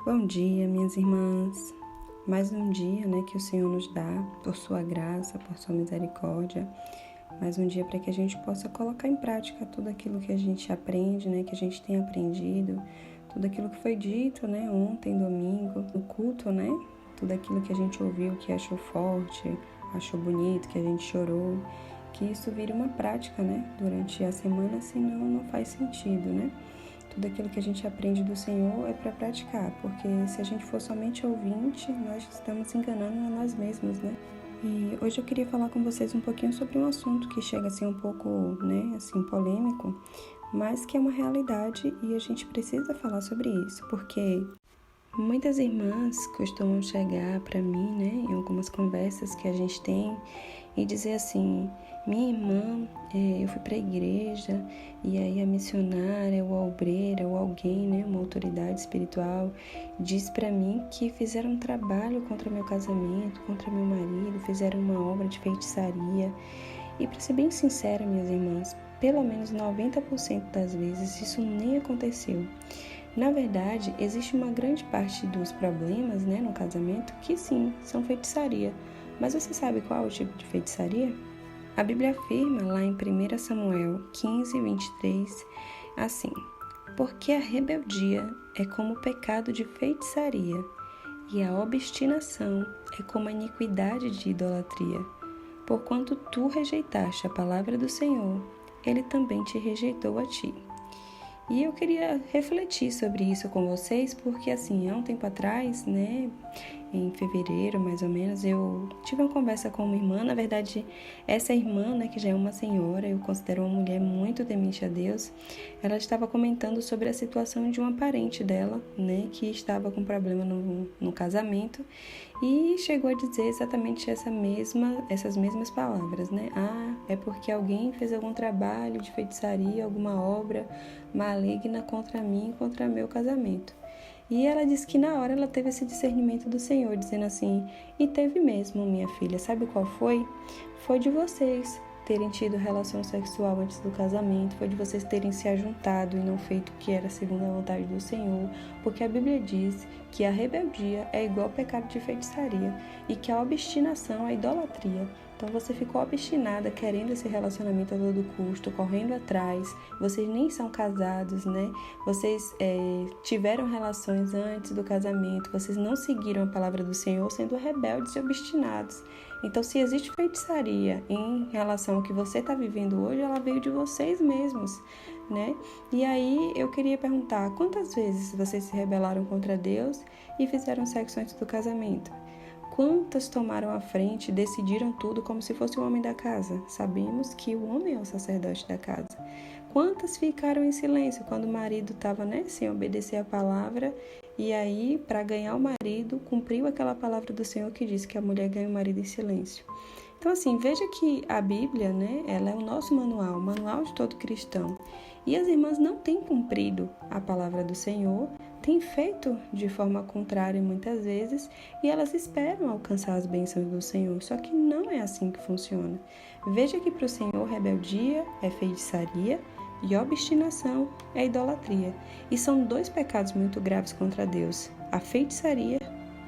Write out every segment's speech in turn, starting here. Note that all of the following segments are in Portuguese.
Bom dia, minhas irmãs. Mais um dia, que o Senhor nos dá, por sua graça, por sua misericórdia. Mais um dia para que a gente possa colocar em prática tudo aquilo que a gente aprende, que a gente tem aprendido, tudo aquilo que foi dito, ontem, domingo, no culto, tudo aquilo que a gente ouviu, que achou forte, achou bonito, que a gente chorou, que isso vire uma prática, durante a semana, senão não faz sentido, Tudo aquilo que a gente aprende do Senhor é para praticar, porque se a gente for somente ouvinte, nós estamos enganando a nós mesmos, E hoje eu queria falar com vocês um pouquinho sobre um assunto que chega a ser um pouco, polêmico, mas que é uma realidade e a gente precisa falar sobre isso, porque muitas irmãs costumam chegar para mim, em algumas conversas que a gente tem e dizer assim: minha irmã, eu fui para a igreja e aí a missionária, ou a obreira, ou alguém, uma autoridade espiritual, diz para mim que fizeram um trabalho contra meu casamento, contra meu marido, fizeram uma obra de feitiçaria. E para ser bem sincera, minhas irmãs, pelo menos 90% das vezes isso nem aconteceu. Na verdade, existe uma grande parte dos problemas, no casamento que sim, são feitiçaria. Mas você sabe qual é o tipo de feitiçaria? A Bíblia afirma lá em 1 Samuel 15, 23, assim: porque a rebeldia é como o pecado de feitiçaria, e a obstinação é como a iniquidade de idolatria. Porquanto tu rejeitaste a palavra do Senhor, ele também te rejeitou a ti. E eu queria refletir sobre isso com vocês, porque assim, há um tempo atrás, em fevereiro mais ou menos, eu tive uma conversa com uma irmã. Na verdade, essa irmã, que já é uma senhora, eu considero uma mulher muito temente a Deus, ela estava comentando sobre a situação de uma parente dela, que estava com problema no casamento, e chegou a dizer exatamente essas mesmas palavras, é porque alguém fez algum trabalho de feitiçaria, alguma obra maligna contra mim, contra meu casamento. E ela disse que na hora ela teve esse discernimento do Senhor, dizendo assim: e teve mesmo, minha filha, sabe qual foi? Foi de vocês terem tido relação sexual antes do casamento, foi de vocês terem se ajuntado e não feito o que era segundo a vontade do Senhor, porque a Bíblia diz que a rebeldia é igual ao pecado de feitiçaria e que a obstinação é a idolatria. Então você ficou obstinada, querendo esse relacionamento a todo custo, correndo atrás, vocês nem são casados, Vocês tiveram relações antes do casamento, vocês não seguiram a palavra do Senhor, sendo rebeldes e obstinados. Então, se existe feitiçaria em relação ao que você está vivendo hoje, ela veio de vocês mesmos, E aí, eu queria perguntar: quantas vezes vocês se rebelaram contra Deus e fizeram sexo antes do casamento? Quantas tomaram a frente e decidiram tudo como se fosse o homem da casa? Sabemos que o homem é o sacerdote da casa. Quantas ficaram em silêncio quando o marido estava, sem obedecer a palavra? E aí, para ganhar o marido, cumpriu aquela palavra do Senhor que diz que a mulher ganha o marido em silêncio. Então, assim, veja que a Bíblia, ela é o nosso manual, o manual de todo cristão. E as irmãs não têm cumprido a palavra do Senhor, têm feito de forma contrária muitas vezes, e elas esperam alcançar as bênçãos do Senhor, só que não é assim que funciona. Veja que para o Senhor, rebeldia é feitiçaria e obstinação é idolatria. E são dois pecados muito graves contra Deus: a feitiçaria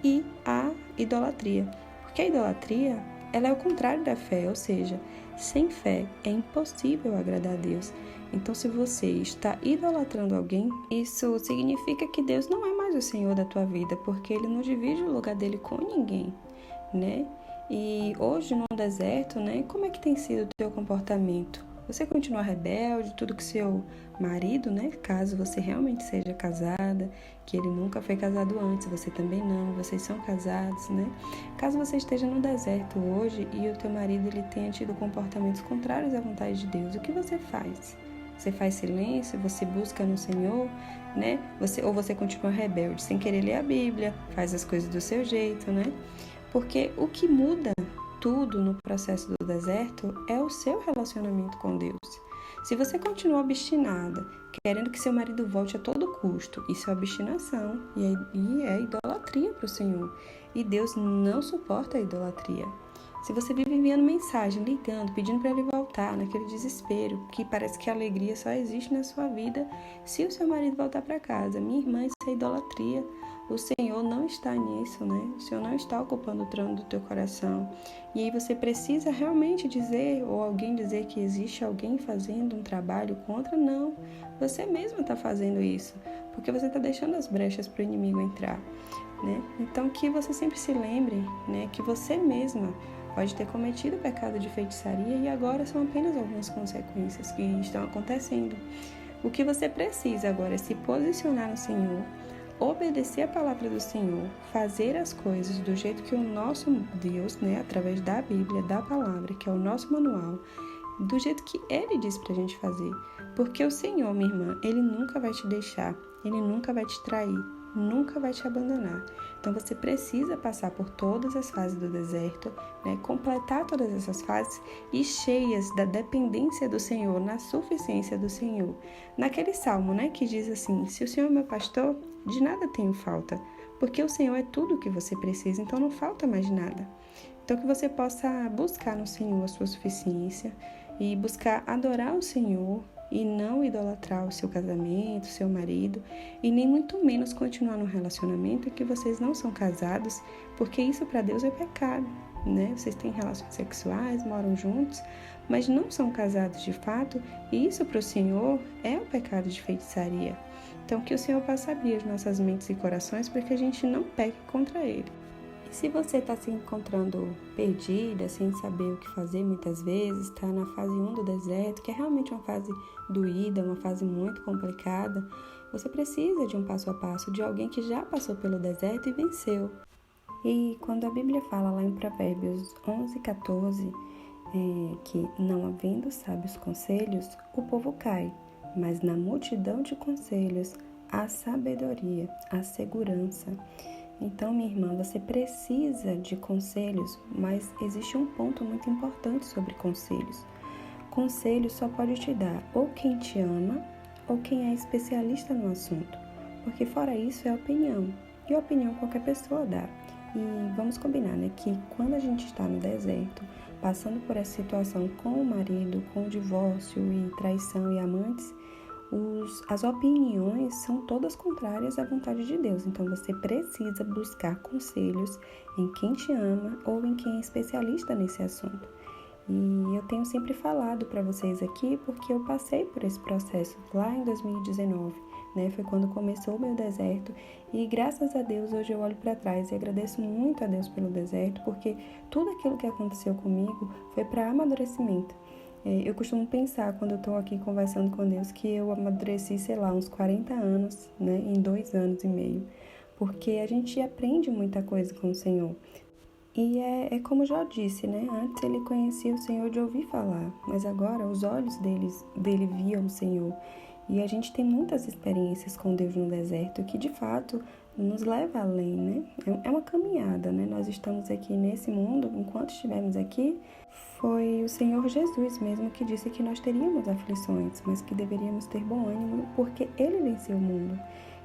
e a idolatria. Porque a idolatria, ela é o contrário da fé, ou seja, sem fé é impossível agradar a Deus. Então, se você está idolatrando alguém, isso significa que Deus não é mais o Senhor da tua vida, porque Ele não divide o lugar dele com ninguém, E hoje no deserto, como é que tem sido o teu comportamento? Você continua rebelde, tudo que seu marido, caso você realmente seja casada, que ele nunca foi casado antes, você também não, vocês são casados, Caso você esteja no deserto hoje e o teu marido ele tenha tido comportamentos contrários à vontade de Deus, o que você faz? Você faz silêncio, você busca no Senhor, ou você continua rebelde, sem querer ler a Bíblia, faz as coisas do seu jeito, Porque o que muda tudo no processo do deserto é o seu relacionamento com Deus. Se você continua obstinada, querendo que seu marido volte a todo custo, isso é obstinação e é idolatria para o Senhor. E Deus não suporta a idolatria. Se você vive enviando mensagem, ligando, pedindo para ele voltar, naquele desespero, que parece que a alegria só existe na sua vida se o seu marido voltar para casa. Minha irmã, isso é idolatria. o Senhor não está nisso, né? O Senhor não está ocupando o trono do teu coração. E aí você precisa realmente dizer, ou alguém dizer que existe alguém fazendo um trabalho contra? Não, você mesmo está fazendo isso, porque você está deixando as brechas para o inimigo entrar, né? Então que você sempre se lembre, né, que você mesma pode ter cometido o pecado de feitiçaria e agora são apenas algumas consequências que estão acontecendo. O que você precisa agora é se posicionar no Senhor, obedecer a palavra do Senhor, fazer as coisas do jeito que o nosso Deus, né, através da Bíblia, da palavra, que é o nosso manual, do jeito que Ele diz pra gente fazer. Porque o Senhor, minha irmã, Ele nunca vai te deixar, Ele nunca vai te trair, nunca vai te abandonar. Então você precisa passar por todas as fases do deserto, né? Completar todas essas fases e cheias da dependência do Senhor, na suficiência do Senhor. Naquele salmo, né, que diz assim: se o Senhor é meu pastor, de nada tenho falta, porque o Senhor é tudo o que você precisa, então não falta mais nada. Então que você possa buscar no Senhor a sua suficiência e buscar adorar o Senhor, e não idolatrar o seu casamento, o seu marido, e nem muito menos continuar num relacionamento em que vocês não são casados, porque isso para Deus é pecado, né? Vocês têm relações sexuais, moram juntos, mas não são casados de fato, e isso para o Senhor é o pecado de feitiçaria. Então que o Senhor possa abrir as nossas mentes e corações para que a gente não peque contra Ele. E se você está se encontrando perdida, sem saber o que fazer muitas vezes, está na fase 1 do deserto, que é realmente uma fase doída, uma fase muito complicada, você precisa de um passo a passo, de alguém que já passou pelo deserto e venceu. E quando a Bíblia fala lá em Provérbios 11:14, que não havendo sábios conselhos, o povo cai, mas na multidão de conselhos há sabedoria, há segurança. Então, minha irmã, você precisa de conselhos, mas existe um ponto muito importante sobre conselhos. Conselhos só pode te dar ou quem te ama ou quem é especialista no assunto, porque fora isso é opinião, e opinião qualquer pessoa dá. E vamos combinar, né, que quando a gente está no deserto, passando por essa situação com o marido, com o divórcio e traição e amantes, as opiniões são todas contrárias à vontade de Deus. Então você precisa buscar conselhos em quem te ama ou em quem é especialista nesse assunto. E eu tenho sempre falado para vocês aqui porque eu passei por esse processo lá em 2019, né? Foi quando começou o meu deserto e graças a Deus hoje eu olho para trás e agradeço muito a Deus pelo deserto, porque tudo aquilo que aconteceu comigo foi para amadurecimento. Eu costumo pensar, quando eu estou aqui conversando com Deus, que eu amadureci, sei lá, uns 40 anos, né, em 2 anos e meio, porque a gente aprende muita coisa com o Senhor. E é como já disse, né, antes ele conhecia o Senhor de ouvir falar, mas agora os olhos dele viam o Senhor. E a gente tem muitas experiências com Deus no deserto que, de fato, nos leva além, né? É uma caminhada, né? Nós estamos aqui nesse mundo, enquanto estivermos aqui, foi o Senhor Jesus mesmo que disse que nós teríamos aflições, mas que deveríamos ter bom ânimo, porque Ele venceu o mundo.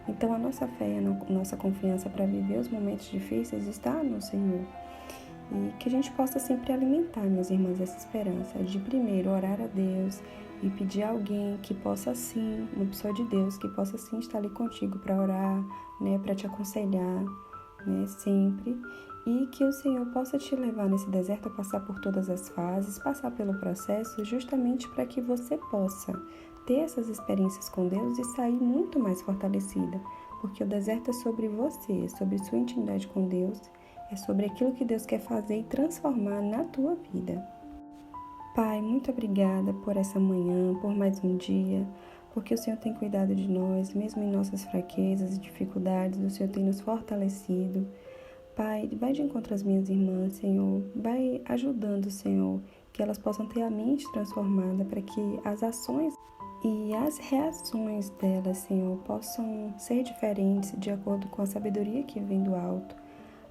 Então, a nossa fé, a nossa confiança para viver os momentos difíceis está no Senhor. E que a gente possa sempre alimentar, minhas irmãs, essa esperança de primeiro orar a Deus e pedir a alguém que possa sim, uma pessoa de Deus, que possa sim estar ali contigo para orar, né, para te aconselhar, né, sempre. E que o Senhor possa te levar nesse deserto a passar por todas as fases, passar pelo processo, justamente para que você possa ter essas experiências com Deus e sair muito mais fortalecida. Porque o deserto é sobre você, é sobre sua intimidade com Deus, é sobre aquilo que Deus quer fazer e transformar na tua vida. Pai, muito obrigada por essa manhã, por mais um dia, porque o Senhor tem cuidado de nós, mesmo em nossas fraquezas e dificuldades, o Senhor tem nos fortalecido. Pai, vai de encontro às minhas irmãs, Senhor, vai ajudando, Senhor, que elas possam ter a mente transformada para que as ações e as reações delas, Senhor, possam ser diferentes de acordo com a sabedoria que vem do alto.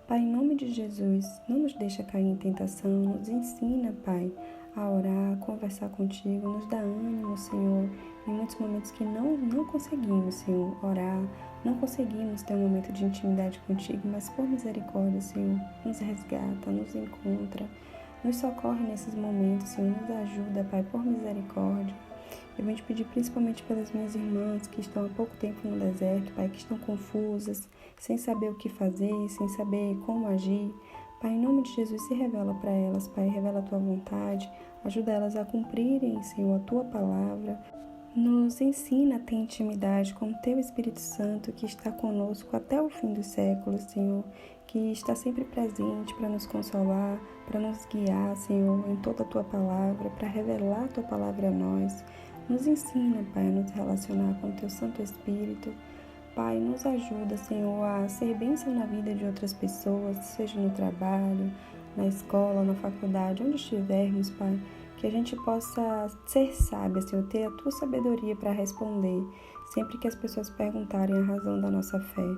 Pai, em nome de Jesus, não nos deixa cair em tentação, nos ensina, Pai, a orar, a conversar contigo, nos dá ânimo, Senhor, em muitos momentos que não conseguimos, Senhor, orar, não conseguimos ter um momento de intimidade contigo, mas por misericórdia, Senhor, nos resgata, nos encontra, nos socorre nesses momentos, Senhor, nos ajuda, Pai, por misericórdia. Eu venho te pedir principalmente pelas minhas irmãs que estão há pouco tempo no deserto, Pai, que estão confusas, sem saber o que fazer, sem saber como agir. Pai, em nome de Jesus, se revela para elas, Pai, revela a Tua vontade, ajuda elas a cumprirem, Senhor, a Tua palavra. Nos ensina a ter intimidade com o Teu Espírito Santo que está conosco até o fim dos séculos, Senhor, que está sempre presente para nos consolar, para nos guiar, Senhor, em toda a Tua palavra, para revelar a Tua palavra a nós. Nos ensina, Pai, a nos relacionar com o Teu Santo Espírito. Pai, nos ajuda, Senhor, a ser bênção na vida de outras pessoas, seja no trabalho, na escola, na faculdade, onde estivermos, Pai. Que a gente possa ser sábia, Senhor, ter a Tua sabedoria para responder, sempre que as pessoas perguntarem a razão da nossa fé.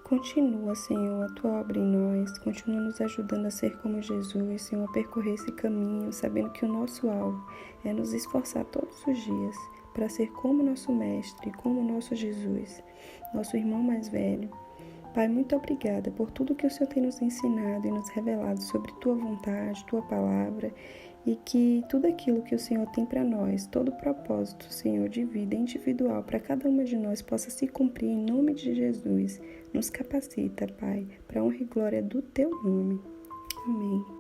Continua, Senhor, a Tua obra em nós, continua nos ajudando a ser como Jesus, Senhor, a percorrer esse caminho, sabendo que o nosso alvo é nos esforçar todos os dias para ser como nosso Mestre, como nosso Jesus, nosso irmão mais velho. Pai, muito obrigada por tudo que o Senhor tem nos ensinado e nos revelado sobre Tua vontade, Tua palavra, e que tudo aquilo que o Senhor tem para nós, todo o propósito, Senhor, de vida individual para cada uma de nós possa se cumprir em nome de Jesus. Nos capacita, Pai, para a honra e glória do Teu nome. Amém.